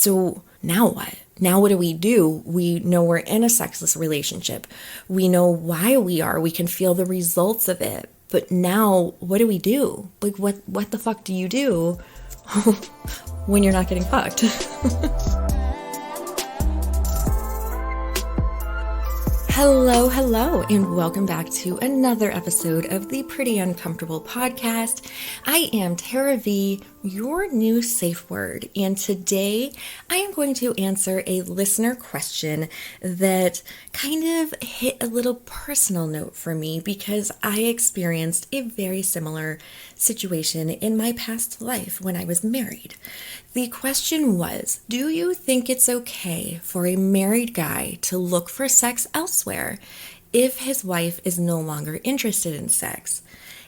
So now what? Now what do? We know we're in a sexless relationship. We know why we are. We can feel the results of it. But now what do we do? Like what the fuck do you do when you're not getting fucked? Hello, and welcome back to another episode of the Pretty Uncomfortable podcast. I am Tera Vee, your new safe word, and today I am going to answer a listener question that kind of hit a little personal note for me because I experienced a very similar situation in my past life when I was married. The question was, do you think it's okay for a married guy to look for sex elsewhere if his wife is no longer interested in sex?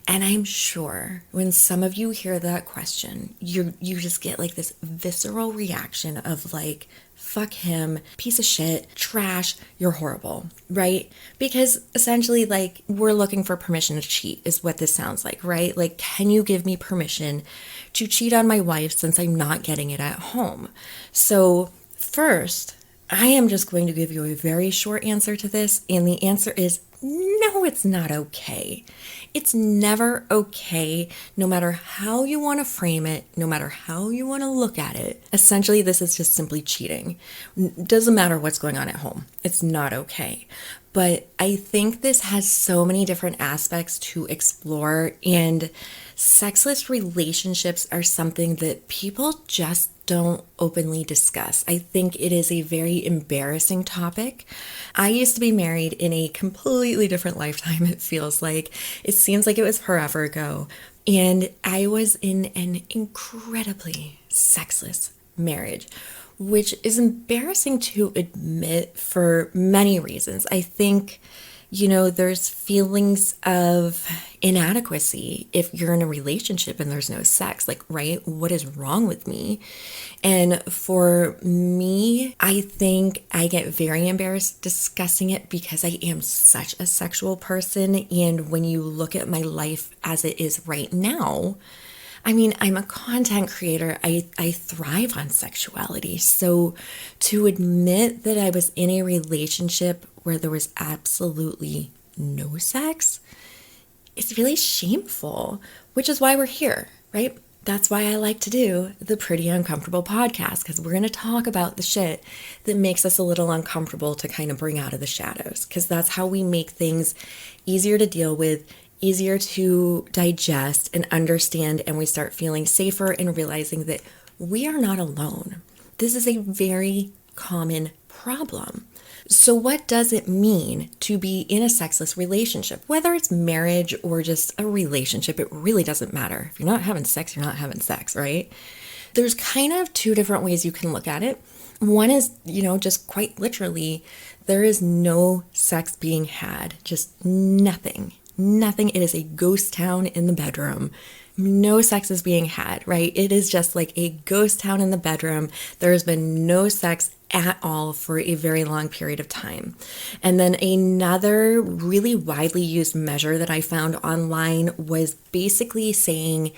And I'm sure when some of you hear that question, you just get like this visceral reaction of like, fuck him, piece of shit, trash, you're horrible, right? Because essentially, like, we're looking for permission to cheat is what this sounds like, right? Like, can you give me permission to cheat on my wife since I'm not getting it at home? So first, I am just going to give you a very short answer to this, and the answer is no, it's not okay. It's never okay, no matter how you want to frame it, no matter how you want to look at it. Essentially, this is just simply cheating. Doesn't matter what's going on at home. It's not okay. But I think this has so many different aspects to explore, and sexless relationships are something that people just don't openly discuss. I think it is a very embarrassing topic. I used to be married in a completely different lifetime, it feels like. It seems like it was forever ago. And I was in an incredibly sexless marriage, which is embarrassing to admit for many reasons. I think, there's feelings of inadequacy if you're in a relationship and there's no sex. Like, right? What is wrong with me? And for me, I think I get very embarrassed discussing it because I am such a sexual person. And when you look at my life as it is right now, I mean, I'm a content creator. I thrive on sexuality. So to admit that I was in a relationship where there was absolutely no sex, it's really shameful, which is why we're here, right? That's why I like to do the Pretty Uncomfortable podcast, because we're going to talk about the shit that makes us a little uncomfortable to kind of bring out of the shadows, because that's how we make things easier to deal with, easier to digest and understand, and we start feeling safer and realizing that we are not alone. This is a very common problem. So what does it mean to be in a sexless relationship? Whether it's marriage or just a relationship, it really doesn't matter. If you're not having sex, you're not having sex, right? There's kind of two different ways you can look at it. One is, just quite literally, there is no sex being had, just nothing. Nothing. It is a ghost town in the bedroom. No sex is being had, right? It is just like a ghost town in the bedroom. There has been no sex at all for a very long period of time. And then another really widely used measure that I found online was basically saying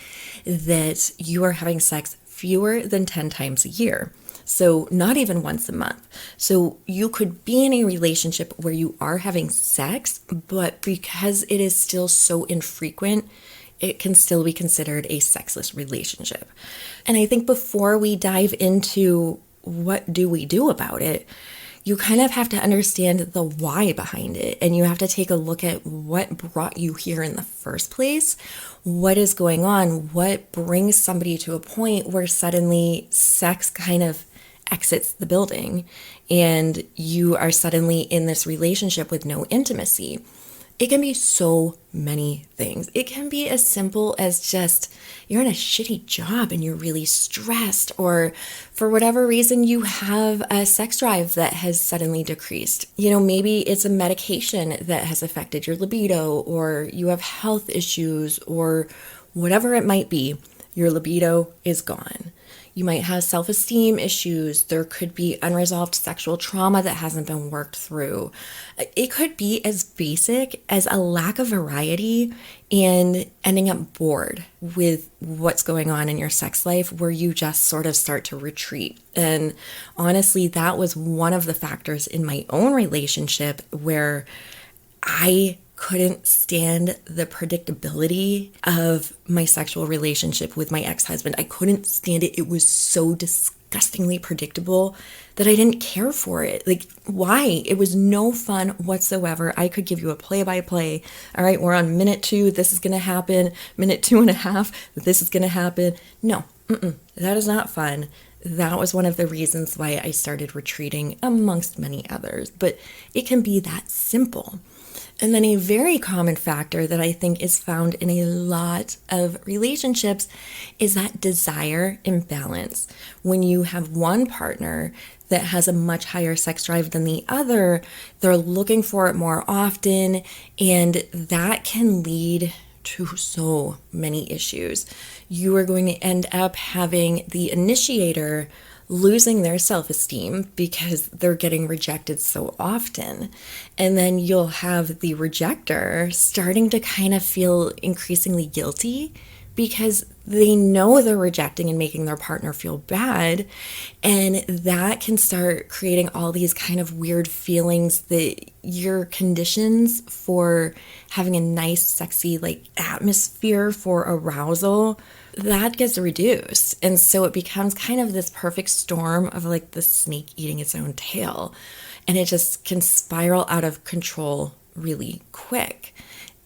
that you are having sex fewer than 10 times a year. So not even once a month. So you could be in a relationship where you are having sex, but because it is still so infrequent, it can still be considered a sexless relationship. And I think before we dive into what do we do about it, you kind of have to understand the why behind it. And you have to take a look at what brought you here in the first place. What is going on? What brings somebody to a point where suddenly sex kind of exits the building and you are suddenly in this relationship with no intimacy? It can be so many things. It can be as simple as just you're in a shitty job and you're really stressed, or for whatever reason you have a sex drive that has suddenly decreased. Maybe it's a medication that has affected your libido, or you have health issues, or whatever it might be. Your libido is gone. You might have self-esteem issues. There could be unresolved sexual trauma that hasn't been worked through. It could be as basic as a lack of variety and ending up bored with what's going on in your sex life, where you just sort of start to retreat. And honestly, that was one of the factors in my own relationship where I couldn't stand the predictability of my sexual relationship with my ex-husband. I couldn't stand it. It was so disgustingly predictable that I didn't care for it. Like, why? It was no fun whatsoever. I could give you a play-by-play. All right, we're on minute 2. This is going to happen. Minute 2.5. This is going to happen. No, that is not fun. That was one of the reasons why I started retreating, amongst many others. But it can be that simple. And then a very common factor that I think is found in a lot of relationships is that desire imbalance. When you have one partner that has a much higher sex drive than the other, they're looking for it more often, and that can lead to so many issues. You are going to end up having the initiator losing their self-esteem because they're getting rejected so often. And then you'll have the rejector starting to kind of feel increasingly guilty because they know they're rejecting and making their partner feel bad. And that can start creating all these kind of weird feelings that your conditions for having a nice, sexy, like atmosphere for arousal, that gets reduced. And so it becomes kind of this perfect storm of like the snake eating its own tail. And it just can spiral out of control really quick.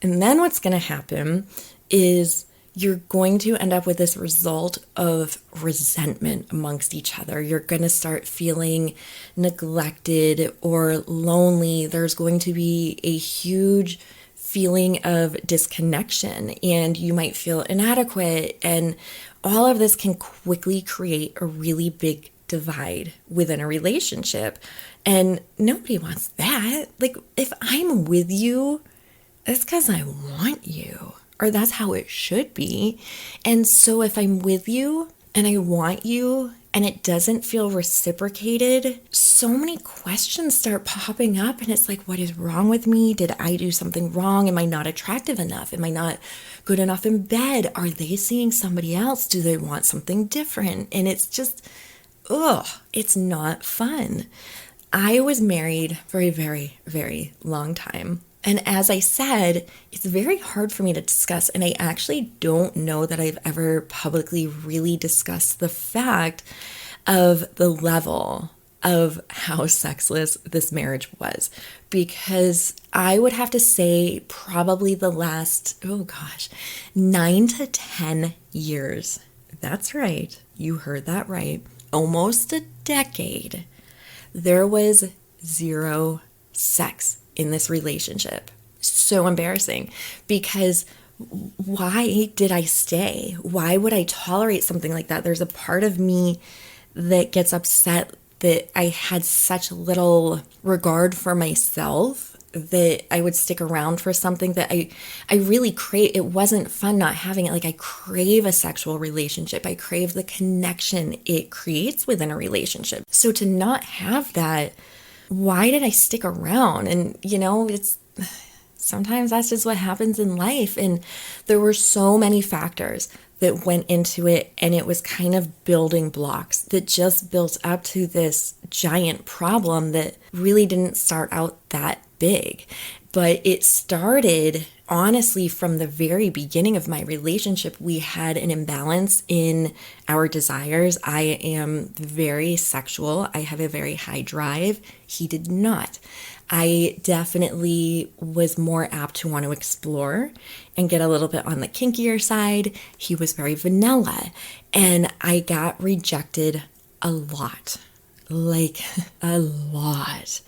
And then what's going to happen is you're going to end up with this result of resentment amongst each other. You're going to start feeling neglected or lonely. There's going to be a huge feeling of disconnection, and you might feel inadequate. And all of this can quickly create a really big divide within a relationship. And nobody wants that. Like, if I'm with you, it's because I want you, or that's how it should be. And so if I'm with you and I want you and it doesn't feel reciprocated, so many questions start popping up, and it's like, what is wrong with me? Did I do something wrong? Am I not attractive enough? Am I not good enough in bed? Are they seeing somebody else? Do they want something different? And it's just, it's not fun. I was married for a very, very long time. And as I said, it's very hard for me to discuss, and I actually don't know that I've ever publicly really discussed the fact of the level of how sexless this marriage was, because I would have to say probably the last, 9 to 10 years. That's right. You heard that right. Almost a decade. There was zero sex in this relationship. So embarrassing, because why did I stay? Why would I tolerate something like that? There's a part of me that gets upset that I had such little regard for myself that I would stick around for something that I really crave. It wasn't fun not having it. Like, I crave a sexual relationship. I crave the connection it creates within a relationship. So to not have that, why did I stick around? And, it's sometimes that's just what happens in life. And there were so many factors that went into it, and it was kind of building blocks that just built up to this giant problem that really didn't start out that big. But it started, honestly, from the very beginning of my relationship. We had an imbalance in our desires. I am very sexual. I have a very high drive. He did not. I definitely was more apt to want to explore and get a little bit on the kinkier side. He was very vanilla, and I got rejected a lot. Like, a lot.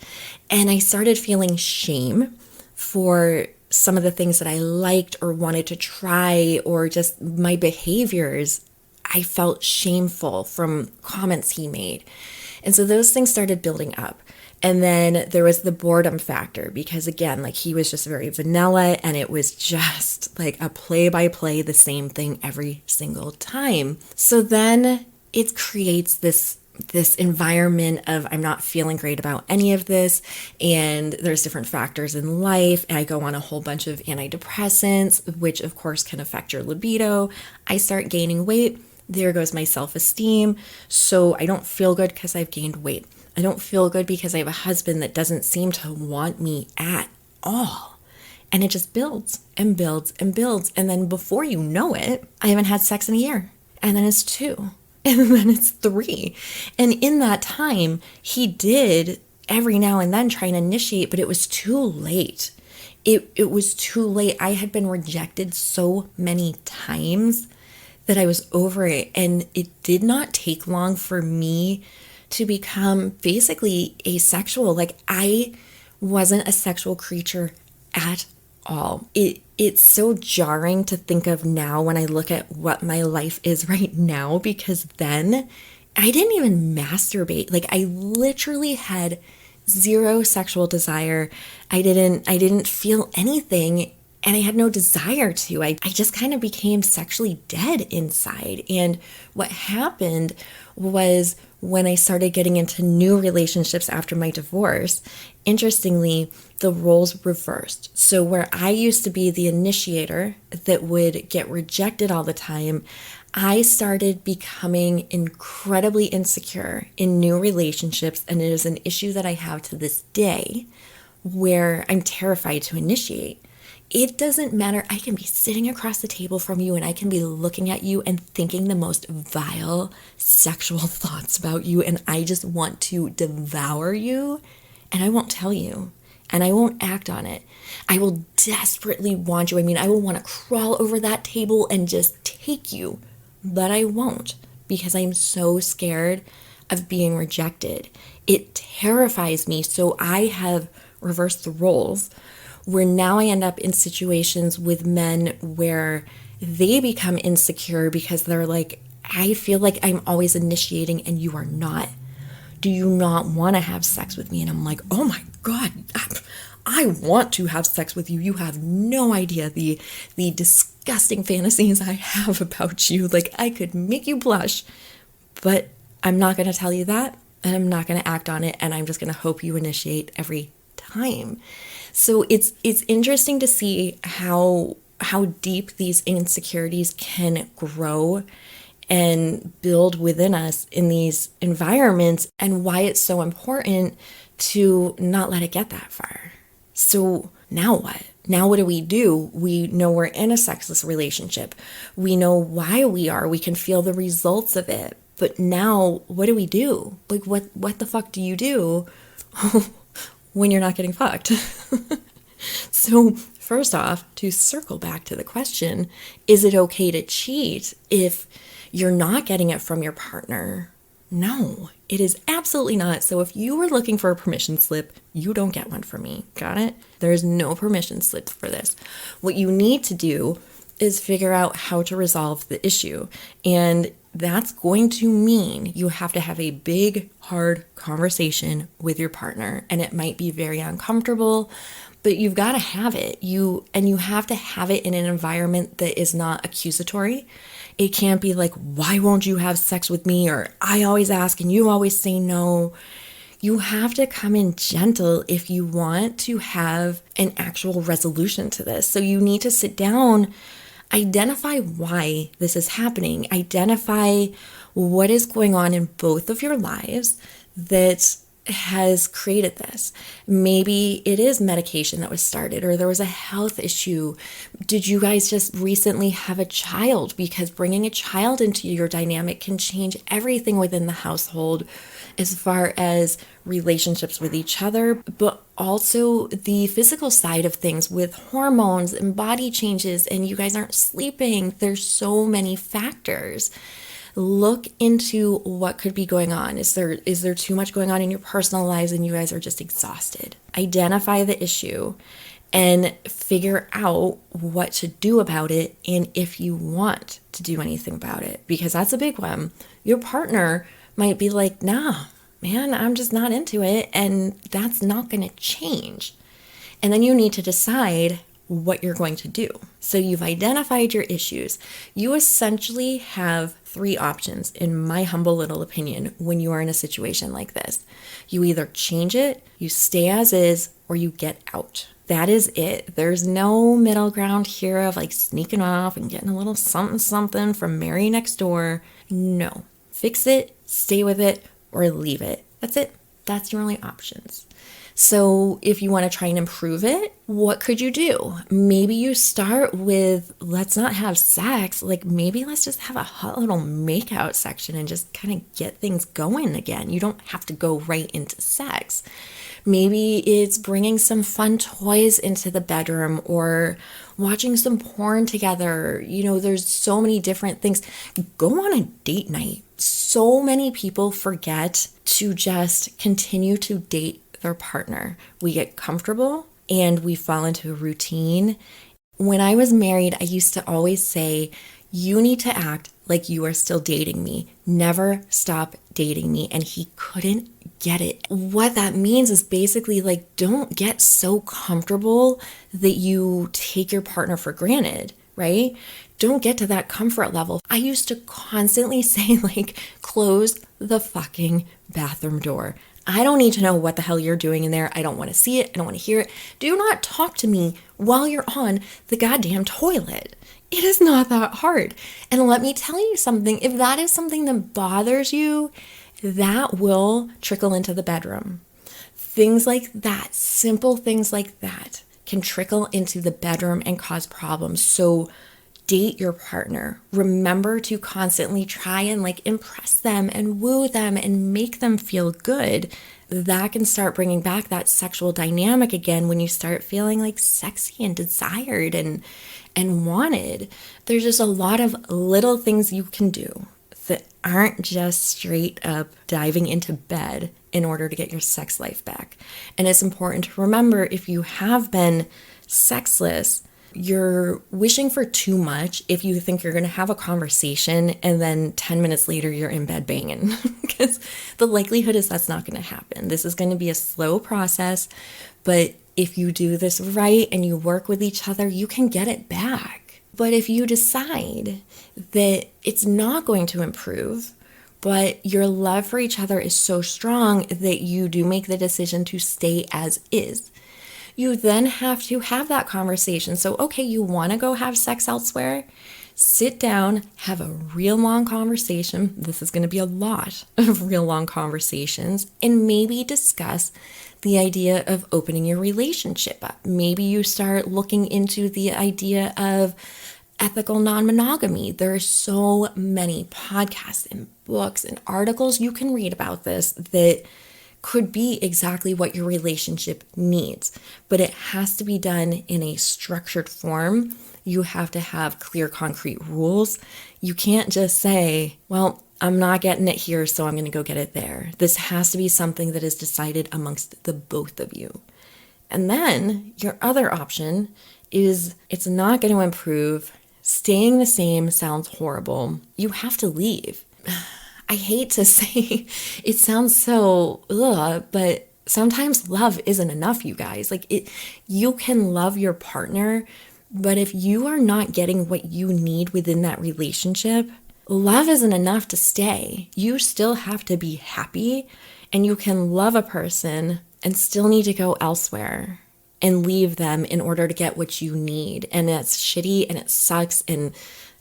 And I started feeling shame for some of the things that I liked or wanted to try, or just my behaviors. I felt shameful from comments he made. And so those things started building up. And then there was the boredom factor, because again, like, he was just very vanilla, and it was just like a play-by-play, the same thing every single time. So then it creates this environment of I'm not feeling great about any of this, and there's different factors in life, and I go on a whole bunch of antidepressants, which of course can affect your libido. I start gaining weight. There goes my self-esteem. So I don't feel good because I've gained weight. I don't feel good because I have a husband that doesn't seem to want me at all. And it just builds and builds and builds. And then before you know it, I haven't had sex in a year. And then it's 2. And then it's 3. And in that time, he did every now and then try and initiate, but it was too late. It was too late. I had been rejected so many times that I was over it. And it did not take long for me to become basically asexual. Like, I wasn't a sexual creature at all. It's so jarring to think of now when I look at what my life is right now, because then I didn't even masturbate. Like, I literally had zero sexual desire. I didn't feel anything, and I had no desire to. I just kind of became sexually dead inside. And what happened was, when I started getting into new relationships after my divorce, interestingly, the roles reversed. So where I used to be the initiator that would get rejected all the time, I started becoming incredibly insecure in new relationships. And it is an issue that I have to this day, where I'm terrified to initiate. It doesn't matter. I can be sitting across the table from you, and I can be looking at you and thinking the most vile sexual thoughts about you, and I just want to devour you, and I won't tell you, and I won't act on it. I will desperately want you. I mean, I will want to crawl over that table and just take you, but I won't, because I'm so scared of being rejected. It terrifies me. So I have reversed the roles, where now I end up in situations with men where they become insecure because they're like, I feel like I'm always initiating and you are not. Do you not want to have sex with me? And I'm like, oh my God, I want to have sex with you. You have no idea the disgusting fantasies I have about you. Like, I could make you blush, but I'm not going to tell you that, and I'm not going to act on it, and I'm just going to hope you initiate every time. So it's interesting to see how deep these insecurities can grow and build within us in these environments, and why it's so important to not let it get that far. So now what? Now what do? We know we're in a sexless relationship. We know why we are. We can feel the results of it. But now what do we do? Like, what the fuck do you do when you're not getting fucked? So first off, to circle back to the question, is it okay to cheat if you're not getting it from your partner? No, it is absolutely not. So if you were looking for a permission slip, you don't get one from me. Got it? There's no permission slips for this. What you need to do is figure out how to resolve the issue. And that's going to mean you have to have a big, hard conversation with your partner. And it might be very uncomfortable, but you've got to have it. You have to have it in an environment that is not accusatory. It can't be like, why won't you have sex with me? Or I always ask and you always say no. You have to come in gentle if you want to have an actual resolution to this. So you need to sit down, identify why this is happening, identify what is going on in both of your lives that has created this. Maybe it is medication that was started, or there was a health issue. Did you guys just recently have a child? Because bringing a child into your dynamic can change everything within the household, as far as relationships with each other, but also the physical side of things with hormones and body changes, and you guys aren't sleeping. There's so many factors. Look into what could be going on. Is there too much going on in your personal lives and you guys are just exhausted? Identify the issue and figure out what to do about it, and if you want to do anything about it, because that's a big one. Your partner might be like, nah, man, I'm just not into it, and that's not going to change. And then you need to decide what you're going to do. So you've identified your issues. You essentially have three options, in my humble little opinion, when you are in a situation like this. You either change it, you stay as is, or you get out. That is it. There's no middle ground here of like sneaking off and getting a little something something from Mary next door. No. Fix it, stay with it, or leave it. That's it. That's your only options. So if you want to try and improve it, what could you do? Maybe you start with, let's not have sex. Like maybe let's just have a hot little makeout section and just kind of get things going again. You don't have to go right into sex. Maybe it's bringing some fun toys into the bedroom or watching some porn together. You know, there's so many different things. Go on a date night. So many people forget to just continue to date their partner. We get comfortable and we fall into a routine. When I was married, I used to always say, you need to act like you are still dating me. Never stop dating me. And he couldn't get it. What that means is basically like, don't get so comfortable that you take your partner for granted, right? Don't get to that comfort level. I used to constantly say like, close the fucking bathroom door. I don't need to know what the hell you're doing in there. I don't want to see it. I don't want to hear it. Do not talk to me while you're on the goddamn toilet. It is not that hard. And let me tell you something. If that is something that bothers you, that will trickle into the bedroom. Things like that, simple things like that can trickle into the bedroom and cause problems. So date your partner. Remember to constantly try and like impress them and woo them and make them feel good. That can start bringing back that sexual dynamic again when you start feeling like sexy and desired and wanted. There's just a lot of little things you can do that aren't just straight up diving into bed in order to get your sex life back. And it's important to remember, if you have been sexless, you're wishing for too much if you think you're going to have a conversation and then 10 minutes later you're in bed banging, because the likelihood is that's not going to happen. This is going to be a slow process, but if you do this right and you work with each other, you can get it back. But if you decide that it's not going to improve, but your love for each other is so strong that you do make the decision to stay as is, you then have to have that conversation. So, okay, you want to go have sex elsewhere? Sit down, have a real long conversation. This is going to be a lot of real long conversations, and maybe discuss the idea of opening your relationship up. Maybe you start looking into the idea of ethical non-monogamy. There are so many podcasts and books and articles you can read about this that could be exactly what your relationship needs, but it has to be done in a structured form. You have to have clear, concrete rules. You can't just say, well, I'm not getting it here, so I'm going to go get it there. This has to be something that is decided amongst the both of you. And then your other option is, it's not going to improve. Staying the same sounds horrible. You have to leave. I hate to say it sounds so but sometimes love isn't enough, you guys. You can love your partner, but if you are not getting what you need within that relationship, love isn't enough to stay. You still have to be happy, and you can love a person and still need to go elsewhere and leave them in order to get what you need. And that's shitty and it sucks, and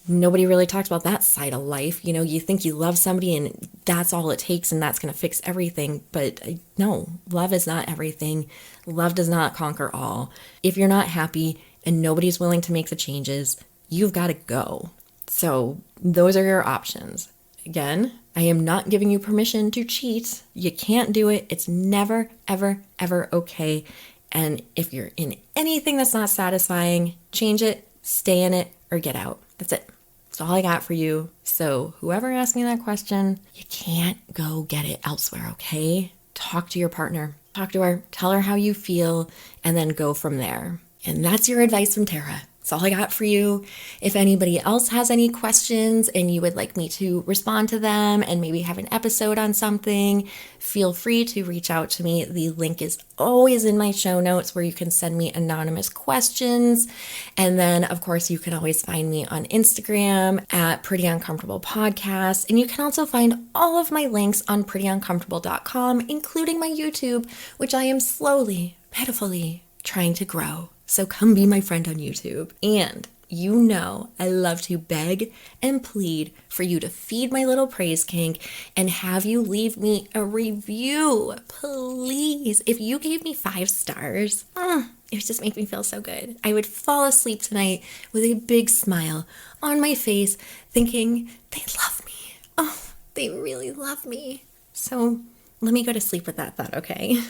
nobody really talks about that side of life. You know, you think you love somebody and that's all it takes and that's going to fix everything. But no, love is not everything. Love does not conquer all. If you're not happy and nobody's willing to make the changes, you've got to go. So those are your options. Again, I am not giving you permission to cheat. You can't do it. It's never, ever, ever okay. And if you're in anything that's not satisfying, change it, stay in it, or get out. That's it. That's all I got for you. So whoever asked me that question, you can't go get it elsewhere, okay? Talk to your partner. Talk to her. Tell her how you feel, and then go from there. And that's your advice from Tera. That's all I got for you. If anybody else has any questions and you would like me to respond to them and maybe have an episode on something, feel free to reach out to me. The link is always in my show notes where you can send me anonymous questions. And then, of course, you can always find me on Instagram at Pretty Uncomfortable Podcast. And you can also find all of my links on prettyuncomfortable.com, including my YouTube, which I am slowly, pitifully trying to grow. So come be my friend on YouTube. And you know I love to beg and plead for you to feed my little praise kink and have you leave me a review, please. If you gave me 5 stars, it would just make me feel so good. I would fall asleep tonight with a big smile on my face thinking they love me. Oh, they really love me. So let me go to sleep with that thought, okay?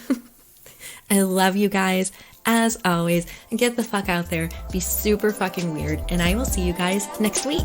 I love you guys, as always, and get the fuck out there, be super fucking weird, and I will see you guys next week.